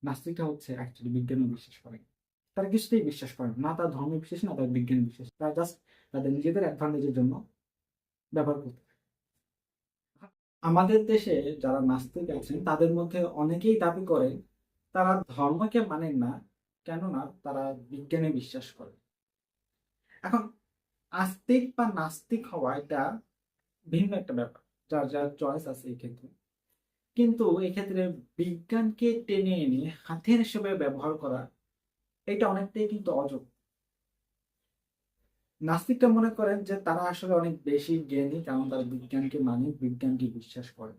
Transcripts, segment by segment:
নাস্তিকটা হচ্ছে অ্যাকচুয়ালি বিজ্ঞানে বিশ্বাস করে না। তারা কিছুতেই বিশ্বাস করে না, না তার ধর্মে বিশ্বাস না তার বিজ্ঞানে বিশ্বাস, তারা জাস্ট তাদের নিজেদের অ্যাডভান্টেজের জন্য ব্যবহার করতে থাকে। আমাদের দেশে যারা নাস্তিক আছেন তাদের মধ্যে অনেকেই দাবি করে তারা ধর্মকে মানেন না, কেননা তারা বিজ্ঞানে বিশ্বাস করে। এখন আস্তিক বা নাস্তিক হওয়া এটা ভিন্ন একটা ব্যাপার, যার যার চয়েস আছে এই ক্ষেত্রে। কিন্তু এক্ষেত্রে বিজ্ঞানকে টেনে এনে হাতের হিসেবে ব্যবহার করা এটা অনেকটাই কিন্তু অযোগ্য। নাস্তিকরা মনে করেন যে তারা আসলে অনেক বেশি জ্ঞানী, কারণ তারা বিজ্ঞানকে মানে, বিজ্ঞানকে বিশ্বাস করে।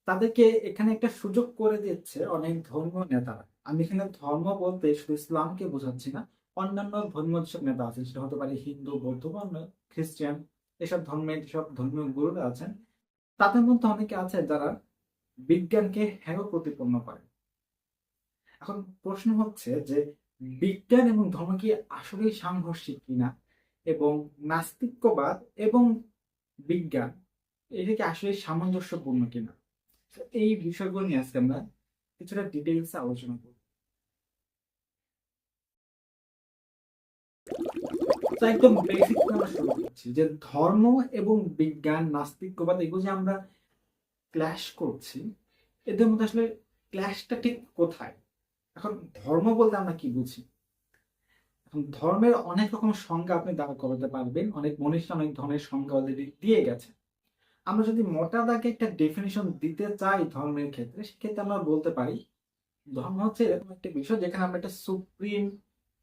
তাদেরকে এখানে একটা সুযোগ করে দিচ্ছে অনেক ধর্মীয় নেতারা। আমি এখানে ধর্ম বলতে শুধু ইসলামকে বোঝাচ্ছি না, অন্যান্য ধর্মীয় যেসব নেতা আছেন, সেটা হতে পারে হিন্দু, বৌদ্ধ বা অন্য খ্রিস্টান, এসব ধর্মের যেসব ধর্মীয় গুরুরা আছেন, তাদের মধ্যে অনেকে আছে যারা বিজ্ঞানকে হেয় প্রতিপন্ন করে। এখন প্রশ্ন হচ্ছে যে বিজ্ঞান এবং ধর্ম কি আসলেই সাংঘর্ষিক কিনা, এবং নাস্তিক্যবাদ এবং বিজ্ঞান এটা কি আসলে সামঞ্জস্যপূর্ণ কিনা। তো এই বিষয়গুলো নিয়ে আজকে আমরা কিছুটা ডিটেইলসে আলোচনা করব। তো একদম বেসিক থেকে আমরা শুরু করছি যে ধর্ম এবং বিজ্ঞান, নাস্তিক্যবাদ এগুলো যে আমরা ক্ল্যাশ করছি, এদের মধ্যে আসলে ক্ল্যাশটা ঠিক কোথায়। এখন ধর্ম বলতে আমরা কি বুঝি? এখন ধর্মের অনেক রকম সংজ্ঞা আপনি দাঁড় করাতে পারবেন, অনেক মনীষী অনেক ধরনের সংজ্ঞা অলরেডি দিয়ে গেছে। আমরা যদি মোটা দাগে একটা ডেফিনিশন দিতে চাই ধর্মের ক্ষেত্রে, সেক্ষেত্রে আমরা বলতে পারি ধর্ম হচ্ছে এরকম একটা বিষয় যেখানে আমরা একটা সুপ্রিম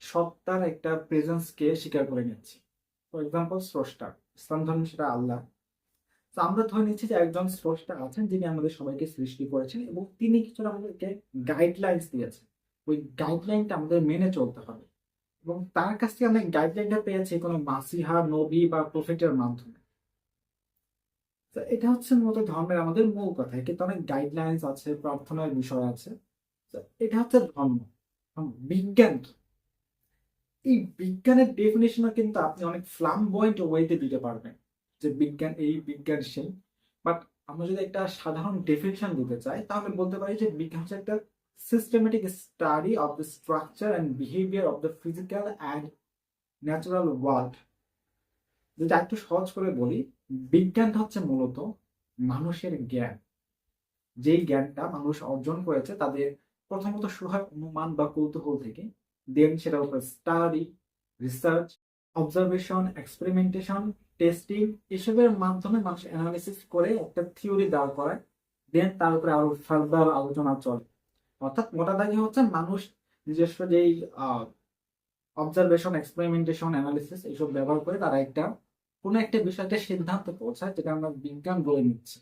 সত্তার একটা প্রেজেন্সকে স্বীকার করে নিচ্ছি। ফর এক্সাম্পল স্রষ্টা, ইসলাম ধর্মে সেটা আল্লাহ। তো আমরা ধরে নিচ্ছি যে একজন স্রষ্টা আছেন যিনি আমাদের সবাইকে সৃষ্টি করেছেন এবং তিনি কিছুটা আমাদেরকে গাইডলাইন্স দিয়েছেন। ওই গাইডলাইনটা আমাদের মেনে চলতে হবে, এবং তার কাছ থেকে আমরা গাইডলাইনটা পেয়েছি কোনো মাসিহা, নবী বা প্রফেটের মাধ্যমে। তো এটা হচ্ছে মূলত ধর্মের আমাদের মূল কথা, কিন্তু অনেক গাইডলাইন্স আছে, প্রার্থনার বিষয় আছে। তো এটা হচ্ছে ধর্ম। এখন বিজ্ঞান কি? এই বিজ্ঞানের ডেফিনেশনও কিন্তু আপনি অনেক ফ্লামবয়েন্ট ওয়েতে দিতে পারবেন যে বিজ্ঞান এই, বিজ্ঞান সেই। বাট আমরা যদি একটা সাধারণ ডেফিনেশন দিতে চাই তাহলে বলতে পারি যে বিজ্ঞান হচ্ছে একটা systematic study of the structure and behaviour of the physical and natural world. যদি একটু সহজ করে বলি, বিজ্ঞানটা হচ্ছে মূলত মানুষের জ্ঞান। যেই জ্ঞানটা মানুষ অর্জন করেছে তাদের প্রথমত শুরু হয় অনুমান বা কৌতূহল থেকে, দেন সেটার উপর study, research, observation, experimentation, testing, এসবের মাধ্যমে মানুষ অ্যানালিসিস করে একটা থিওরি দাঁড় করায়। দেন তার উপরে আরো ফার্দার আলোচনা চলে। অর্থাৎ মোটা দাগে হচ্ছে মানুষ নিজস্ব যেই অবজারভেশন, এক্সপেরিমেন্টেশন, অ্যানালিসিস এইসব ব্যবহার করে তারা একটা কোনো একটা বিষয়টা সিদ্ধান্ত পৌঁছায়, যেটা আমরা বিজ্ঞান বলে নিচ্ছি।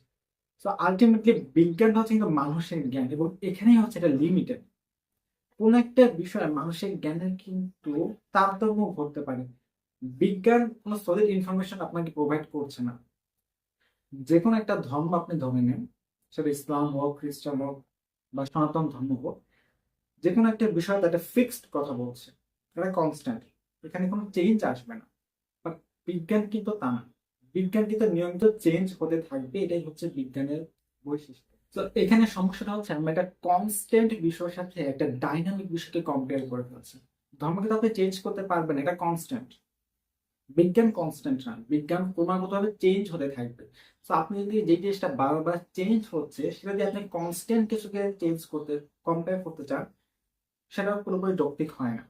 তো আলটিমেটলি বিজ্ঞানটা হচ্ছে কিন্তু মানুষের জ্ঞান, এবং এখানেই হচ্ছে এটা লিমিটেড। কোন একটা বিষয়ে মানুষের জ্ঞানের কিন্তু তারতম্য ঘটতে পারে। বিজ্ঞান কোনো সলিড ইনফরমেশন আপনাকে প্রোভাইড করছে না। যে কোনো একটা ধর্ম আপনি ধরে নেন, সেটা ইসলাম হোক, খ্রিস্টান হোক বা সনাতন ধর্ম হোক, যে কোনো একটা বিষয় একটা ফিক্সড কথা বলছে, এটা কনস্ট্যান্ট, এখানে কোনো চেঞ্জ আসবে না। বাট বিজ্ঞান কিন্তু তা না। বিজ্ঞান কিন্তু নিয়মিত চেঞ্জ হতে থাকবে, এটাই হচ্ছে বিজ্ঞানের বৈশিষ্ট্য। তো এখানে সমস্যাটা হচ্ছে আমরা একটা কনস্ট্যান্ট বিষয়ের সাথে একটা ডাইনামিক বিষয়কে কম্পেয়ার করে ফেলছি। ধর্মকে তো আপনি চেঞ্জ করতে পারবেন, এটা কনস্ট্যান্ট। বিজ্ঞান কনস্ট্যান্ট না, বিজ্ঞান ক্রমাগতভাবে চেঞ্জ হতে থাকবে। তো আপনি যদি যে জিনিসটা বারবার চেঞ্জ হচ্ছে সেটা দিয়ে আপনি কনস্ট্যান্ট কিছুকে চেঞ্জ করতে, কম্পেয়ার করতে চান, সেটা পুরোপুরি যৌক্তিক হয় না।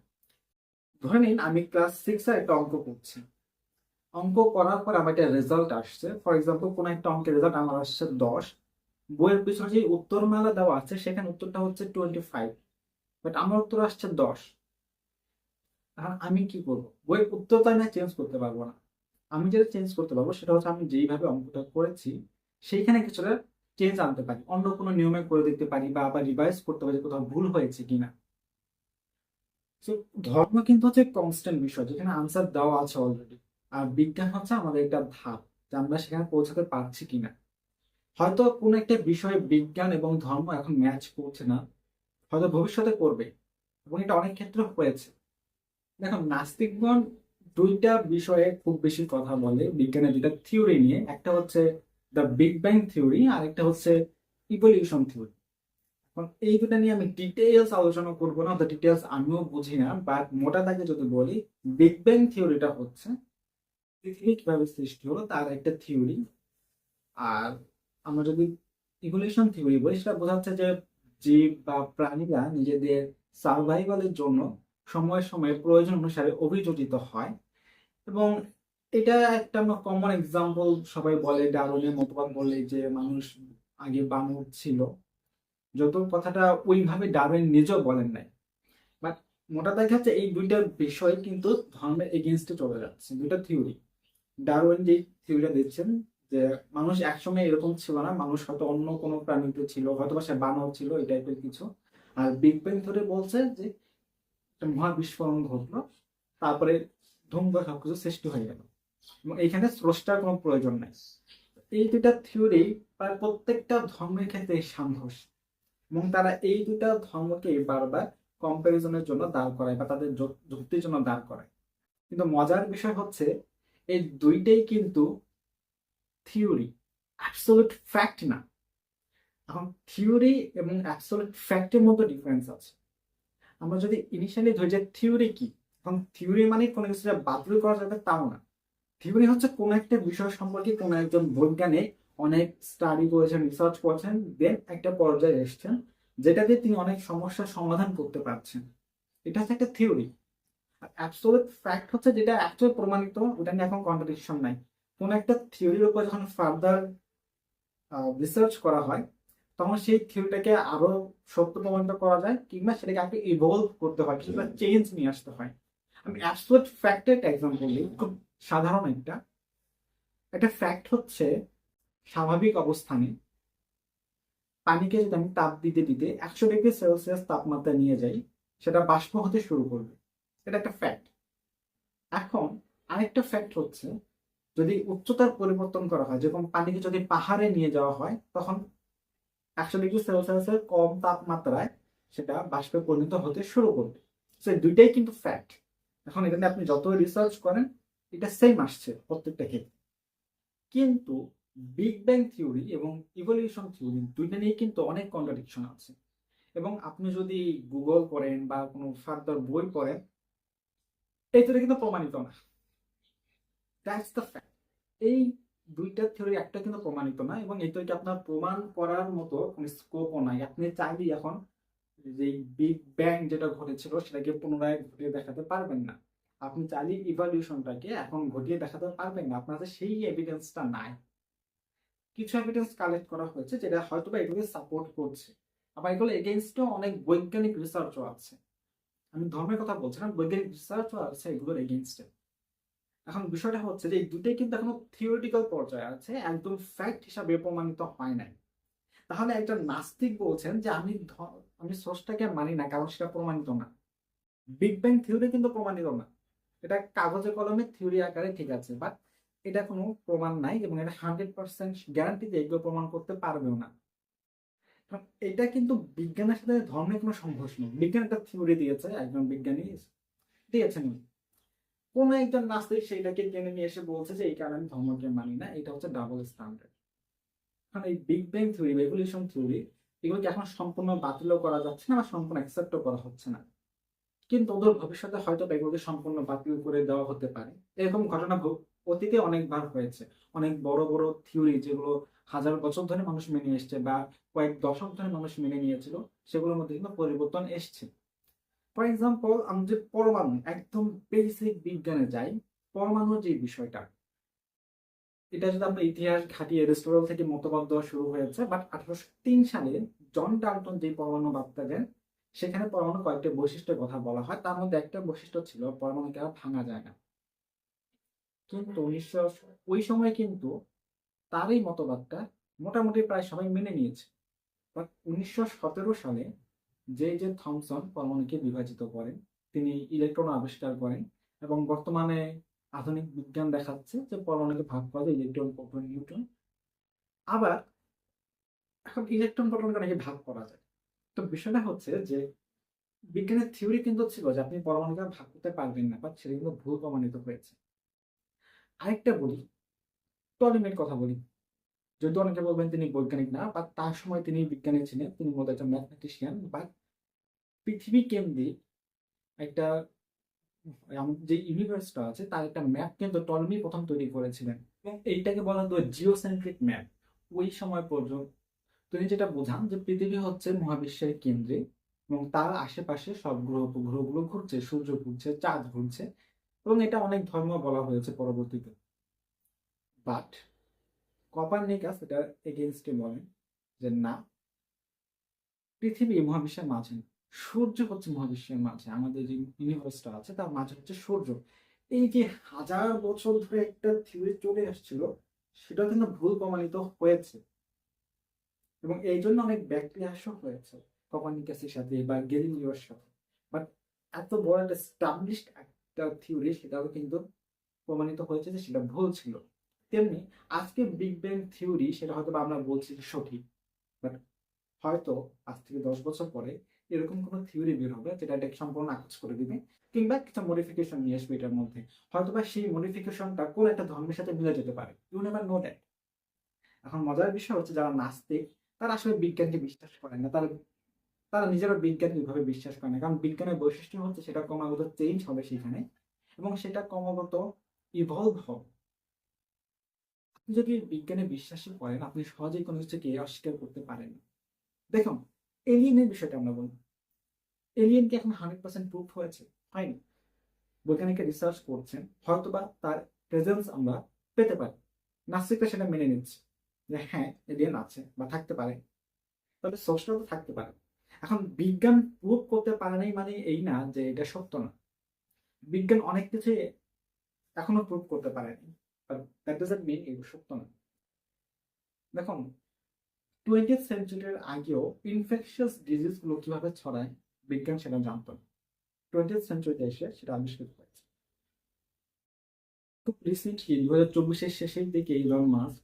ধরে নিন আমি ক্লাস 6 এর একটা অঙ্ক করছি। অঙ্ক করার পর আমার একটা রেজাল্ট আসছে, ফর এক্সাম্পল কোন একটা অঙ্কের রেজাল্ট আমার আসছে 10। বইয়ের পিছনে যে উত্তরমালা দেওয়া আছে সেখানে উত্তরটা হচ্ছে 25, বাট আমার উত্তর আসছে 10। এখন আমি কি করবো? বইয়ের উত্তর তো আমি চেঞ্জ করতে পারবো না। আমি যেটা চেঞ্জ করতে পারবো সেটা হচ্ছে আমি যেইভাবে অঙ্কটা করেছি সেইখানে কিছুটা চেঞ্জ আনতে পারি, অন্য কোনো নিয়মে করে দিতে পারি, বা আবার রিভাইজ করতে পারি কোথাও ভুল হয়েছে কিনা। তো ধর্ম কিন্তু হচ্ছে কনস্ট্যান্ট বিষয় যেখানে আনসার দেওয়া আছে অলরেডি। আর বিজ্ঞান হচ্ছে আমাদের একটা ধাপ, যে আমরা সেখানে পৌঁছাতে পারছি কিনা। হয়তো কোনো একটা বিষয়ে বিজ্ঞান এবং ধর্ম এখন ম্যাচ করছে না, হয়তো ভবিষ্যতে করবে, এবং এটা অনেক ক্ষেত্রে হয়েছে। দেখো নাস্তিকগণ দুইটা বিষয়ে খুব বেশি কথা বলে বিজ্ঞানের দুইটা থিওরি নিয়ে, একটা হচ্ছে দ্য বিগ ব্যাং থিওরি আর একটা হচ্ছে ইভলিউশন থিওরি। এখন এই দুটা নিয়ে আমি ডিটেলস আলোচনা করবো না, তো ডিটেলস আমিও বুঝি না, বাট মোটা দাগে যদি বলি, বিগ ব্যাং থিওরিটা হচ্ছে পৃথিবী কিভাবে সৃষ্টি হলো তার একটা থিওরি। আর আমরা যদি ইভলিউশন থিওরি বলি, সেটা বোঝাচ্ছে যে জীব বা প্রাণীরা নিজেদের সার্ভাইভালের জন্য সময়ে সময়ে প্রয়োজন অনুসারে অভিযোজিত হয়। এবং এটা একটা কমন এক্সাম্পল, সবাই বলে ডারউইনের মতবাদ বলে যে মানুষ আগে বানর ছিল, যত কথাটা ওইভাবে ডারউইন নিজেও বলেন নাই। বাট মোটা দেখা যাচ্ছে এই দুইটা বিষয় কিন্তু ধর্মের এগেনস্টে চলে যাচ্ছে, দুইটা থিওরি। ডারউইন যে থিওরিটা দিচ্ছেন যে মানুষ একসময় এরকম ছিল না, মানুষ হয়তো অন্য কোনো প্রাণীতে ছিল, হয়তো বা সে বানর ছিল, এই টাইপের কিছু। আর বিগ ব্যাং থিওরি বলছে যে একটা মহাবিস্ফোরণ ঘটলো, তারপরে ধুম করে সবকিছু সৃষ্টি হয়ে গেল এবং এইখানে স্রষ্টার কোনো প্রয়োজন নাই। এই দুইটা থিওরি প্রায় প্রত্যেকটা ধর্মের ক্ষেত্রে সাংঘর্ষিক, এবং তারা এই দুইটা ধর্মকে বারবার কম্পারিজনের জন্য দাঁড় করায় বা তাদের যুক্তির জন্য দাঁড় করায়। কিন্তু মজার বিষয় হচ্ছে এই দুইটাই কিন্তু থিওরি, অ্যাবসলিউট ফ্যাক্ট না। এখন থিওরি এবং অ্যাবসলিউট ফ্যাক্টের মধ্যে ডিফারেন্স আছে। আমরা যদি ইনিশিয়ালি ধরি যে থিওরি কি, এখন থিওরি মানে কোনো কিছু বাতিল করা যাবে তাও না। থিওরি হচ্ছে কোনো একটা বিষয় সম্পর্কে কোনো একজন বৈজ্ঞানিক অনেক স্টাডি করেছেন, রিসার্চ করেছেন, দেন একটা পর্যায়ে এসেছেন যেটা দিয়ে তিনি অনেক সমস্যার সমাধান করতে পারছেন। এটা হচ্ছে একটা থিওরি। আর অ্যাবসলিউট ফ্যাক্ট হচ্ছে যেটা অ্যাকচুয়ালি প্রমাণিত, ওটা নিয়ে এখন কন্ট্রাডিকশন নাই। কোন একটা থিওরির উপর যখন ফার্দার রিসার্চ করা হয়, তখন সেই থিওরিটাকে আরো সত্য প্রমাণিত করা যায়, কিংবা সেটাকে আগে ইভলভ করতে হয়, কিংবা চেঞ্জ নিয়ে আসতে হয়। আমি অ্যাবসলিউট ফ্যাক্টের একটা এক্সাম্পল দিই, খুব সাধারণ একটা একটা ফ্যাক্ট হচ্ছে স্বাভাবিক অবস্থানে পানিকে যদি আমি তাপ দিতে দিতে 100 ডিগ্রি সেলসিয়াস তাপমাত্রা নিয়ে যাই, সেটা বাষ্প হতে শুরু করবে। এটা একটা ফ্যাক্ট। এখন আরেকটা ফ্যাক্ট হচ্ছে যদি উচ্চতার পরিবর্তন করা হয়, যেরকম পানিকে যদি পাহাড়ে নিয়ে যাওয়া হয়, তখন 100 ডিগ্রি সেলসিয়াসের কম তাপমাত্রায় সেটা বাষ্পে পরিণত হতে শুরু করবে। সো দুইটাই কিন্তু ফ্যাক্ট। এখন এখানে আপনি যত রিসার্চ করেন, এটা সেম আসছে প্রত্যেকটা ক্ষেত্রে। কিন্তু বিগ ব্যাং থিওরি এবং ইভলিউশন থিওরি দুইটা নিয়ে কিন্তু অনেক কন্ট্রাডিকশন আছে। এবং আপনি যদি গুগল করেন বা কোনো ফার্দার বই পড়েন, এই দুটো কিন্তু প্রমাণিত না। That's the fact. এই দুইটা থিওরি একটা কিন্তু প্রমাণিত না, এবং এই দুইটা আপনার প্রমাণ করার মতো কোনো স্কোপও নাই। আপনি চাইলেই এখন যে বিগ ব্যাং যেটা ঘটেছিল সেটাকে পুনরায় ঘটিয়ে দেখাতে পারবেন না। আপনি চাইলেই ইভলিউশনটাকে এখন ঘটিয়ে দেখাতে পারবেন না, আপনার কাছে সেই এভিডেন্সটা নাই। কিছু এভিডেন্স কালেক্ট করা হয়েছে যেটা হয়তো বা এগুলোকে সাপোর্ট করছে, আবার এগুলো এগেইনস্টেও অনেক বৈজ্ঞানিক রিসার্চও আছে। আমি ধর্মের কথা বলছি না, বৈজ্ঞানিক রিসার্চও আছে এগুলোর এগেইনস্টে। এখন বিষয়টা হচ্ছে যে এই দুটোই কিন্তু এখনো থিওরিটিক্যাল পর্যায়ে আছে, একদম ফ্যাক্ট হিসাবে প্রমাণিত হয় নাই। তাহলে একজন নাস্তিক বলছেন যে আমি স্রষ্টাকে মানি না কারণ সেটা প্রমাণিত না। বিগ ব্যাং থিওরি কিন্তু প্রমাণিত না। এটা কাগজে কলমে থিওরি আকারে ঠিক আছে, বাট এটা কোনো প্রমাণ নাই, এবং এটা 100% গ্যারান্টি দিয়ে এগুলো প্রমাণ করতে পারবেও না। কারণ এটা কিন্তু বিজ্ঞানের সাথে ধর্মের কোনো সংঘর্ষ নেই। বিজ্ঞান একটা থিওরি দিয়েছে, একজন বিজ্ঞানী দিয়েছেন, কোন একজন নাস্তিক সেইটাকে টেনে নিয়ে এসে বলছে যে এই কারণে আমি ধর্মকে মানি না, এটা হচ্ছে ডাবল স্ট্যান্ডার্ড। কারণ এই বিগ ব্যাং থিওরি বা এভলিউশন থিওরি, এগুলোকে এখন সম্পূর্ণ বাতিলও করা যাচ্ছে না বা সম্পূর্ণ অ্যাকসেপ্টও করা হচ্ছে না। কিন্তু ওদের ভবিষ্যতে হয়তো এগুলোকে সম্পূর্ণ বাতিল করে দেওয়া হতে পারে। এরকম ঘটনা অতীতে অনেকবার হয়েছে। অনেক বড় বড় থিওরি যেগুলো হাজার বছর ধরে মানুষ মেনে এসছে বা কয়েক দশক ধরে মানুষ মেনে নিয়েছিল, সেগুলোর মধ্যে কিন্তু পরিবর্তন এসছে। ফর এক্সাম্পল, আমি যে পরমাণু, একদম বেসিক বিজ্ঞানে যাই, পরমাণুর যে বিষয়টা, এটা যদি আমরা ইতিহাস ঘাঁটি এরিস্টটল থেকে মতবাদ দেওয়া শুরু হয়েছে, বাট 1803 সালে জন ডাল্টন যে পরমাণু বার্তা দেন, সেখানে পরমাণু কয়েকটা বৈশিষ্ট্যের কথা বলা হয়। তার মধ্যে একটা বৈশিষ্ট্য ছিল পরমাণুকে আর ভাঙা যায় না। কিন্তু ওই সময় কিন্তু তার এই মতবাদটা মোটামুটি প্রায় সবাই মেনে নিয়েছে। বাট 1917 সালে যে থমসন পরমাণুকে বিভাজিত করেন, তিনি ইলেকট্রন আবিষ্কার করেন, এবং বর্তমানে আধুনিক বিজ্ঞান দেখাচ্ছে যে পরমাণুকে ভাগ করা যায় ইলেকট্রন, প্রোটন, নিউট্রন। আবার এখন ইলেকট্রন প্রোটনকে নাকি ভাগ করা যায়। তো বিষয়টা হচ্ছে যে বিজ্ঞানের থিওরি কিন্তু ছিল যে আপনি পরমাণুকে ভাগ করতে পারবেন না, বাট সেটা কিন্তু ভুল প্রমাণিত হয়েছে। আরেকটা বলি, টলেমির কথা বলি। যদিও অনেকে বলবেন তিনি বৈজ্ঞানিক না, বা তার সময় তিনি বিজ্ঞানী ছিলেন, তিনি মূলত একজন ম্যাথমেটিশিয়ান। বাট পৃথিবী কেন্দ্রিক একটা আমাদের যে ইউনিভার্সটা আছে তার একটা ম্যাপ কিন্তু টলমি প্রথম তৈরি করেছিলেন, এবং এইটাকে বলা হতো জিওসেন্ট্রিক ম্যাপ। ওই সময় পর্যন্ত তিনি যেটা বোঝান যে পৃথিবী হচ্ছে মহাবিশ্বের কেন্দ্রে, এবং তার আশেপাশে সব গ্রহ উপগ্রহগুলো ঘুরছে, সূর্য ঘুরছে, চাঁদ ঘুরছে, এবং এটা অনেক ধর্ম বলা হয়েছে পরবর্তীতে। বাট কপারনিকাস এটা এগেনস্টে বলেন যে না, পৃথিবী মহাবিশ্বের মাঝে না, সূর্য হচ্ছে মহাবিশ্বের মাঝে, আমাদের যে ইউনিভার্সটা আছে তার মাঝে হচ্ছে সূর্য। এই যে হাজার বছর ধরে একটা থিওরি চলে আসছিল, সেটা কিন্তু ভুল প্রমাণিত হয়েছে, এবং এই জন্য অনেক ব্যাকল্যাশও হয়েছে কোপারনিকাসের সাথে বা গ্যালিলিওর সাথে। বাট এত বড় একটা স্টাবলিশড একটা থিওরি, সেটাও কিন্তু প্রমাণিত হয়েছে যে সেটা ভুল ছিল। তেমনি আজকে বিগ ব্যাং থিওরি সেটা হয়তো বা আমরা বলছি যে সঠিক, বাট হয়তো আজ থেকে 10 বছর পরে এরকম কোনো থিওরি বের হবে যেটা এটাকে সম্পূর্ণ নাকচ করে দিবে, কিংবা কিছু মডিফিকেশন নিয়ে আসবে এটার মধ্যে। হয়তো বা সেই মডিফিকেশনটা কোন একটা ধর্মের সাথে মিলে যেতে পারে, ইউ নেভার নো দ্যাট। এখন মজার বিষয় হচ্ছে যারা নাস্তিক তারা আসলে বিজ্ঞানকে বিশ্বাস করে না, তারা তারা নিজেরা বিজ্ঞান ওইভাবে বিশ্বাস করে না, কারণ বিজ্ঞানের বৈশিষ্ট্য হচ্ছে সেটা ক্রমাগত চেঞ্জ হবে সেখানে, এবং সেটা ক্রমাগত ইভলভ হবে। আপনি যদি বিজ্ঞানে বিশ্বাসী করেন, আপনি সহজেই কোনো কিছুকে অস্বীকার করতে পারেন না। দেখুন, এলিয়েনের বিষয়টা আমরা বলি, এলিয়েন কি এখন 100% প্রুফ হয়েছে? হয়নি। বৈজ্ঞানিকরা রিসার্চ করছেন, হয়তোবা তার প্রেজেন্স আমরা পেতে পারি, নাস্তিকরা সেটা মেনে নিচ্ছে যে হ্যাঁ এলিয়েন আছে বা থাকতে পারে, তবে সোর্সটাও তো থাকতে পারে। এখন বিজ্ঞান প্রুভ করতে পারে নাই মানে এই না যে এটা সত্য না। বিজ্ঞান অনেক কিছু এখনো প্রুভ করতে পারেনি, বাট দ্যাট ডাজন্ট মিন এগুলো সত্য না। দেখুন, 20th সেঞ্চুরির আগেও ইনফেকশাস ডিজিজ গুলো কিভাবে ছড়ায় বিজ্ঞান সেটা জানতো না। 20th সেঞ্চুরিতে এসে সেটা আবিষ্কৃত হয়েছে। খুব রিসেন্টলি 2024-এর শেষের দিকে ইলন মাস্ক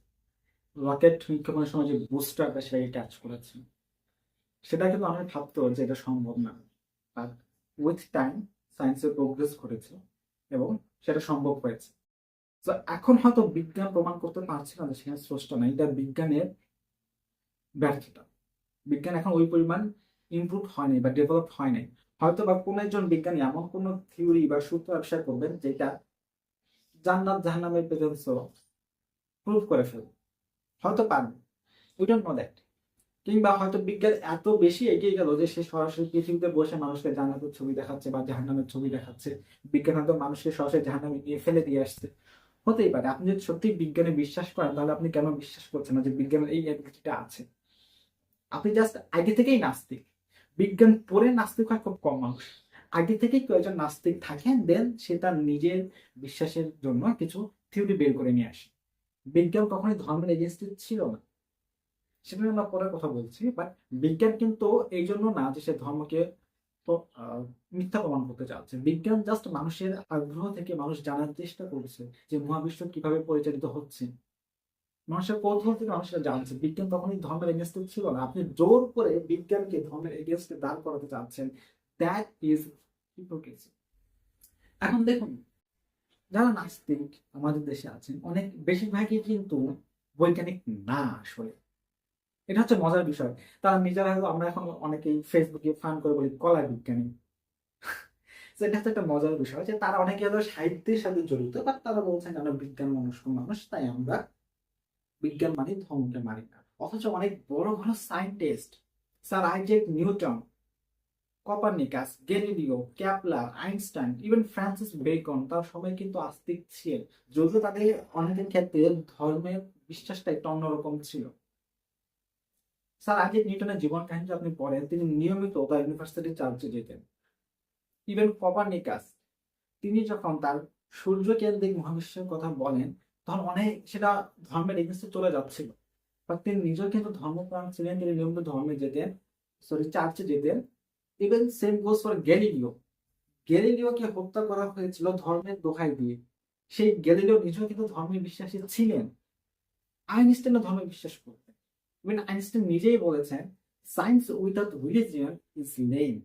রকেট উৎক্ষেপণের সময় যে বুস্টারটা সেটাকে ক্যাচ করেছে, সেটা কিন্তু অনেক ভাবতো যে এটা সম্ভব না, বাট উইথ টাইম সায়েন্সের প্রোগ্রেস ঘটেছে এবং সেটা সম্ভব হয়েছে। তো এখন হয়তো বিজ্ঞান প্রমাণ করতে পারছে না যে সেখানে স্রষ্টা নাই, এটা বিজ্ঞানের ব্যর্থতা। বিজ্ঞান এখন ওই পরিমাণ ইমপ্রুভ হয়নি বা ডেভেলপ হয় নাই। হয়তো বা কোনো একজন বিজ্ঞানী এমন কোনো থিওরি বা সূত্র আবিষ্কার করবেন যেটা জান্নাত জাহান্নামের প্রেজেন্সও প্রুভ করে ফেলবে, হয়তো পারবে, উই ডোন্ট নো দ্যাট। কিংবা হয়তো বিজ্ঞান এত বেশি এগিয়ে গেল যে সে সরাসরি পৃথিবীতে বসে মানুষকে জান্নাতের ছবি দেখাচ্ছে বা জাহান্নামের ছবি দেখাচ্ছে, বিজ্ঞান হয়তো মানুষকে সরাসরি জাহান্নামে নিয়ে ফেলে দিয়ে আসছে। হতেই পারে। আপনি যদি সত্যি বিজ্ঞানে বিশ্বাস করেন, তাহলে আপনি কেন বিশ্বাস করছেন না যে বিজ্ঞানের এই অ্যাবিলিটিটা আছে? আপনি জাস্ট আগে থেকেই নাস্তিক। বিজ্ঞান পড়ে নাস্তিক হয় খুব কম মানুষ। আগে থেকেই কেউ একজন নাস্তিক থাকেন, দেন সে তার নিজের বিশ্বাসের জন্য কিছু থিওরি বের করে নিয়ে আসে। বিজ্ঞান কখনোই ধর্মের এগেনস্টে ছিল না, সেটা নিয়ে আমরা পরে কথা বলছি। বাট বিজ্ঞান কিন্তু এই জন্য না যে সে ধর্মকে তো মিথ্যা প্রমাণ করতে চাচ্ছে। বিজ্ঞান জাস্ট মানুষের আগ্রহ থেকে মানুষ জানার চেষ্টা করছে যে মহাবিশ্ব কিভাবে পরিচালিত হচ্ছে। মানুষের কৌতূহল থেকে মানুষরা জানছে। বিজ্ঞান তখনই ধর্মের এগেনস্টে ছিল না। আপনি জোর করে বিজ্ঞানকে ধর্মের এগেনস্টে দাঁড় করাতে চাচ্ছেন, দ্যাট ইজ হিপোক্রেসি। এখন দেখুন, যারা নাস্তিক আমাদের দেশে আছেন অনেক বেশিরভাগই কিন্তু বৈজ্ঞানিক না আসলে। এটা হচ্ছে মজার বিষয়। তারা নিজেরা হয়তো, আমরা এখন অনেকেই ফেসবুকে ফান করে বলি কলা বিজ্ঞানী। এটা হচ্ছে একটা মজার বিষয় যে তারা অনেকে হয়তো সাহিত্যের সাথে জড়িত, বাট তারা বলছেন আমরা বিজ্ঞান মনস্ক মানুষ, তাই আমরা বিজ্ঞান মানে ধর্মকে মানি না। অথচ অনেক বড় বড় scientist, sir Isaac Newton, Copernicus, Galileo, Kepler, Einstein, even Francis Bacon, তার সবাই কিন্তু আস্তিক ছিলেন। যদিও তাদের অনেকের ক্ষেত্রে ধর্মের বিশ্বাসটা একটু অন্যরকম ছিল। স্যার আইজ্যাক নিউটনের জীবন কাহিনী আপনি পড়েন, তিনি নিয়মিত তার ইউনিভার্সিটি চার্চে যেতেন। ইভেন কপারনিকাস, তিনি যখন তার সূর্য কেন্দ্রিক মহাবিশ্বের কথা বলেন, তখন অনেক সেটা ধর্মের এগেন্সে চলে যাচ্ছিল। বাট তিনি নিজেও কিন্তু ধর্মপ্রাণ ছিলেন, তিনি নিয়মিত ধর্মে যেতেন, সরি চার্চে যেতেন। Even same goes for Galileo. গ্যালিলিওকে হত্যা করা হয়েছিল ধর্মের দোহাই দিয়ে। সেই গ্যালিলিও নিজেও কিন্তু ধর্মে বিশ্বাসী ছিলেন। আইনস্টাইনও ধর্মে বিশ্বাস করতেন। ইভেন আইনস্টাইন নিজেই বলেছেন, science without religion is lame,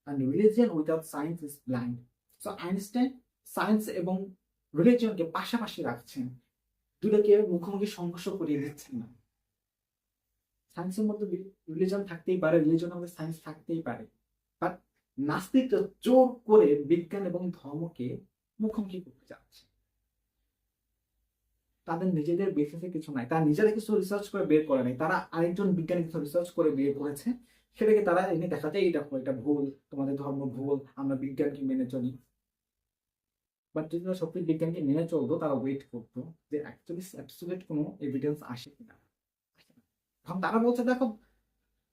and religion without science is blind. So Einstein science এবং রিলিজিয়নকে পাশাপাশি রাখছেন, দুটোকে মুখোমুখি সংঘর্ষ করিয়ে দিচ্ছেন না। সায়েন্সের মধ্যে রিলিজন থাকতেই পারে, রিলিজনের মধ্যে সায়েন্স থাকতেই পারে, বাট নাস্তিকরা জোর করে বিজ্ঞান এবং ধর্মকে মুখোমুখি করতে চাচ্ছে। তাদের নিজেদের বেসিসে কিছু নাই, তারা নিজেরা কিছু রিসার্চ করে বের করে নাই, তারা আরেকজন বিজ্ঞানী কিছু রিসার্চ করে বের করেছে, সেটাকে তারা এনে দেখাতে এই দেখো এটা ভুল, তোমাদের ধর্ম ভুল, আমরা বিজ্ঞানকে মেনে চলি। বাট যদি তারা সত্যি বিজ্ঞানকে মেনে চলতো, তারা ওয়েট করতো যে অ্যাকচুয়ালি অ্যাবসলিউট কোনো এভিডেন্স আসে কিনা। এখন তারা বলছে দেখো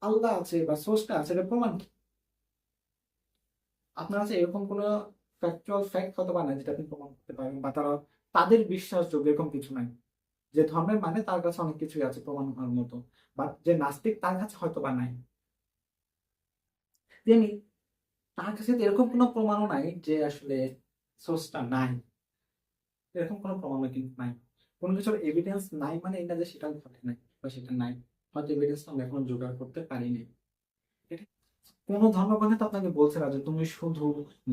আল্লাহ আছে বা স্রষ্টা আছে, এটা প্রমাণ কি? আপনার কাছে এরকম কোনো ফ্যাকচুয়াল ফ্যাক্ট হতে পারে না যেটা আপনি প্রমাণ করতে পারবেন, বা তারা তাদের বিশ্বাসযোগ্য এরকম কিছু নাই। যে ধর্মের মানে তার কাছে অনেক কিছুই আছে প্রমাণ হওয়ার মতো, বাট যে নাস্তিক তার কাছে হয়তো বা নাই। তেমনি তার কাছে তো এরকম কোনো প্রমাণও নাই যে আসলে সোর্সটা নাই, এরকম কোনো প্রমাণও কিন্তু নাই। কোনো কিছুর এভিডেন্স নাই মানে এটা যে সেটা ঘটে নাই বা সেটা নাই, হয়তো এভিডেন্স আমরা এখন জোগাড় করতে পারিনি। এটা- কোনো ধর্মগ্রন্থে তো আপনাকে বলছে না যে তুমি শুধু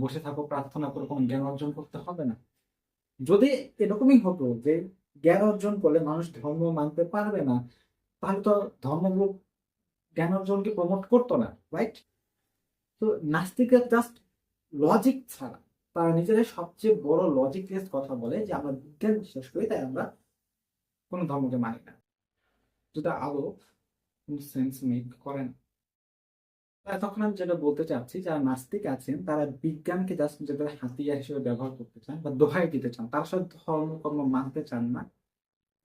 বসে থাকো প্রার্থনা করে কোনো জ্ঞান অর্জন করতে হবে না। যদি এরকমই হতো যে জ্ঞান অর্জন করলে মানুষ ধর্ম মানতে পারবে না, তাহলে তো ধর্মগুলো জ্ঞান অর্জনকে প্রমোট করতো না, রাইট? তো নাস্তিকরা জাস্ট লজিক ছাড়া, তারা নিজেরাই সবচেয়ে বড় লজিক লেস কথা বলে যে আমরা বিজ্ঞান বিশ্বাস করি তাই আমরা কোনো ধর্মকে মানি না, যেটা আলো কোনো সেন্স মেক করে না। তখন আমি যেটা বলতে চাচ্ছি, যারা নাস্তিক আছেন তারা বিজ্ঞানকে জাস্ট নিজেদের হাতিয়ার হিসেবে ব্যবহার করতে চান বা দোহাই দিতে চান, তার সাথে ধর্ম কর্ম মানতে চান না।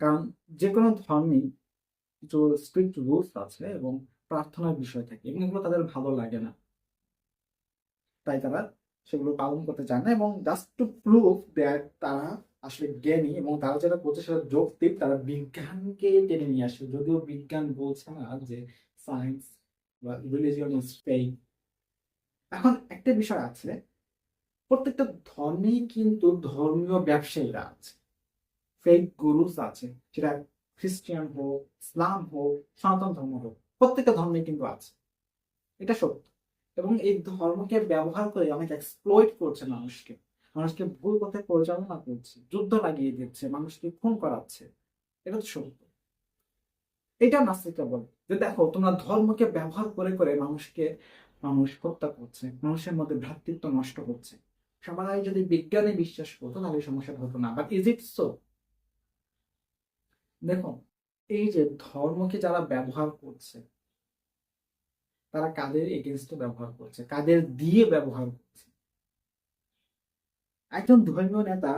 কারণ যে কোনো ধর্মই কিছু স্ট্রিক্ট রুলস আছে এবং প্রার্থনার বিষয় থাকে, এবং এগুলো তাদের ভালো লাগে না, তাই তারা সেগুলো পালন করতে চায় না। এবং জাস্ট টু প্রুভ দ্যাট তারা আসলে জ্ঞানী এবং তারা যেটা করছে সেটা যৌক্তিক, তারা বিজ্ঞানকে টেনে নিয়ে আসে, যদিও বিজ্ঞান বলছে না যে সায়েন্স বা রিলিজিয়ন ইজ ফেক। এখন একটা বিষয় আছে, প্রত্যেকটা ধর্মেই কিন্তু ধর্মীয় ব্যবসায়ীরা আছে, ফেক গুরুস আছে, সেটা খ্রিস্টান হোক, ইসলাম হোক, সনাতন ধর্ম হোক, প্রত্যেকটা ধর্মে কিন্তু আছে, এটা সত্য। এবং এই ধর্মকে ব্যবহার করে অনেক এক্সপ্লয়েট করছে মানুষকে, মানুষকে ভুল পথে পরিচালনা করছে, যুদ্ধ লাগিয়ে দিচ্ছে, মানুষকে খুন করাচ্ছে, এটা তো সত্য। এটা নাস্তিকরা বলে যে দেখো তোমরা ধর্মকে ব্যবহার করে করে মানুষ হত্যা করছে, মানুষের মধ্যে ভ্রাতৃত্ব নষ্ট হচ্ছে। সবাই যদি বিজ্ঞানে বিশ্বাস করতো তাহলে সমস্যাটা হতো না, বাট ইজ ইট সো? দেখো, এই যে ধর্মকে যারা ব্যবহার করছে, তারা কাদের এগেনস্টে ব্যবহার করছে, কাদের দিয়ে ব্যবহার করছে? একজন ধর্মীয় নেতা,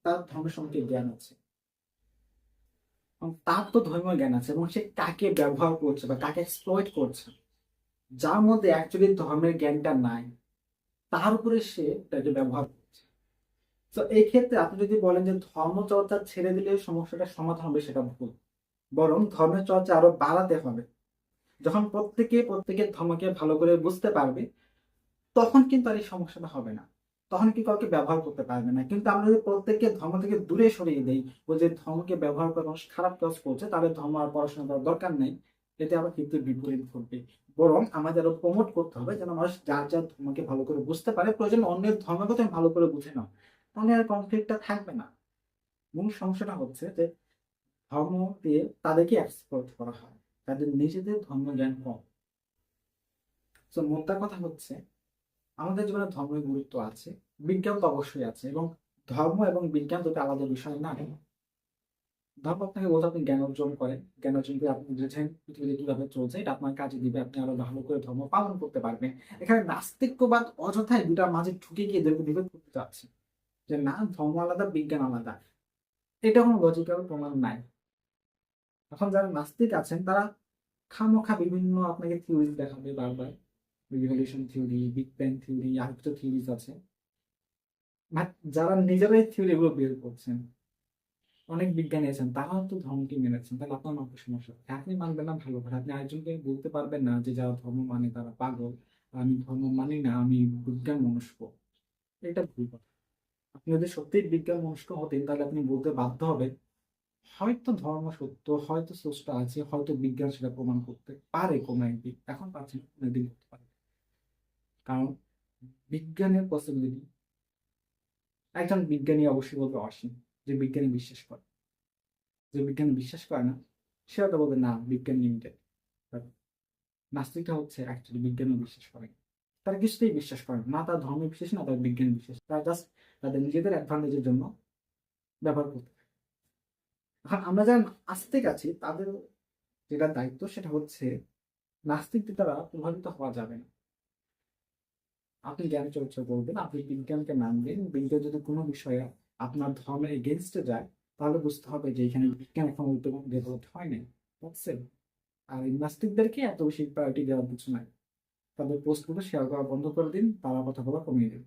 তার ধর্ম সম্পর্কে জ্ঞান আছে, এবং তার তো ধর্মীয় জ্ঞান আছে, এবং সে কাকে ব্যবহার করছে বা কাকে এক্সপ্লয়েট করছে, যার মধ্যে অ্যাকচুয়ালি ধর্মের জ্ঞানটা নাই, তার উপরে সে তাকে ব্যবহার করছে। তো এই ক্ষেত্রে আপনি যদি বলেন যে ধর্ম চর্চা ছেড়ে দিলে সমস্যাটার সমাধান হবে, সেটা ভুল। বরং ধর্মের চর্চা আরো বাড়াতে হবে। যখন প্রত্যেকের ধর্মকে ভালো করে বুঝতে পারবে, তখন কিন্তু আর এই সমস্যাটা হবে না, তখন কি কাউকে ব্যবহার করতে পারবে না। কিন্তু আমরা যদি প্রত্যেককে ধর্ম থেকে দূরে সরিয়ে দেই, ওই যে ধর্মকে ব্যবহার করে মানুষ খারাপ কাজ করছে, তাদের ধর্ম আর পড়াশোনা করার দরকার নেই, এতে আবার কিন্তু বিপরীত ঘটবে। বরং আমাদের আরো প্রমোট করতে হবে যেন মানুষ যার যার ধর্মকে ভালো করে বুঝতে পারে, প্রয়োজন অন্যের ধর্মের কথা ভালো করে বুঝে নাও, তাহলে আর কনফ্লিক্টটা থাকবে না। মূল সমস্যাটা হচ্ছে যে ধর্ম দিয়ে তাদেরকে এক্সপ্লয়েট করা হয়, তাদের নিজেদের ধর্ম জ্ঞান কম। তো মোদ্দা কথা হচ্ছে, আমাদের জীবনে ধর্মের গুরুত্ব আছে, বিজ্ঞান তো অবশ্যই আছে, এবং ধর্ম এবং বিজ্ঞান দুটো আলাদা বিষয় না। ধর্ম আপনাকে বলতে আপনি জ্ঞান অর্জন করেন, জ্ঞান অর্জন করে আপনি বুঝেন পৃথিবীতে কিভাবে চলছে, এটা আপনার কাজে দিবে, আপনি আরো ভালো করে ধর্ম পালন করতে পারবেন। এখানে নাস্তিক্যবাদ অযথাই দুটার মাঝে ঢুকে গিয়ে এদেরকে বিভেদ করতে চাচ্ছে যে না ধর্ম আলাদা বিজ্ঞান আলাদা, এটা কোনো লজিক্যাল প্রমাণ নাই। এখন যারা নাস্তিক আছেন তারা খামোখা বিভিন্ন আপনাকে থিওরি দেখাবে বারবার, revolution theory, big bang theory, আর কিছু থিওরিজ আছে। বাট যারা নিজেরাই থিওরি গুলো বের করছেন, অনেক বিজ্ঞানী আছেন, তারাও তো ধর্মকে মেনেছেন, তাহলে আপনার মানতে সমস্যা হচ্ছে। আপনি মানবেন না ভালো কথা, আপনি আরেকজনকে বলতে পারবেন না যে যারা ধর্ম মানে তারা পাগল, আমি ধর্ম মানি না, আমি বিজ্ঞান মনস্ক। এটা ভুল কথা। আপনি যদি সত্যিই বিজ্ঞান মনস্ক হতেন তাহলে আপনি বলতে বাধ্য হবেন হয়তো ধর্ম সত্য, হয়তো স্রষ্টা আছে, হয়তো বিজ্ঞান সেটা প্রমাণ করতে পারে কোনো একদিন, এখন পারছে না, কোনো একদিন করতে পারে। কারণ বিজ্ঞানের পসিবিলিটি, একজন বিজ্ঞানী অবশ্যই বলবে অসীম, যে বিজ্ঞানী বিশ্বাস করে। যে বিজ্ঞানী বিশ্বাস করে না, সে হয়তো বলবে না বিজ্ঞান লিমিটেড। নাস্তিকটা হচ্ছে অ্যাকচুয়ালি বিজ্ঞানে বিশ্বাস করে। তারা কিছুতেই বিশ্বাস করে না, তার ধর্মে বিশ্বাস না, তার বিজ্ঞান বিশ্বাস, তারা জাস্ট তাদের নিজেদের অ্যাডভান্টেজের জন্য ব্যবহার করতে থাকে। এখন আমরা যারা আস্তিক আছি তাদের যেটা দায়িত্ব সেটা হচ্ছে নাস্তিকদের দ্বারা প্রভাবিত হওয়া যাবে না। আপনি জ্ঞান চর্চা করবেন, আপনি বিজ্ঞানকে মানবেন। বিজ্ঞান যদি কোনো বিষয়ে আপনার ধর্মের এগেনস্টে যায়, তাহলে বুঝতে হবে যে এখানে বিজ্ঞান এখন ডেভেলপ হয়নি, বুঝছেন? আর এই নাস্তিকদেরকে এত বেশি প্রায়োরিটি দেওয়ার কিছু নাই। তাদের পোস্টগুলো শেয়ার করা বন্ধ করে দিন, তারা কথা বলা কমিয়ে দিন।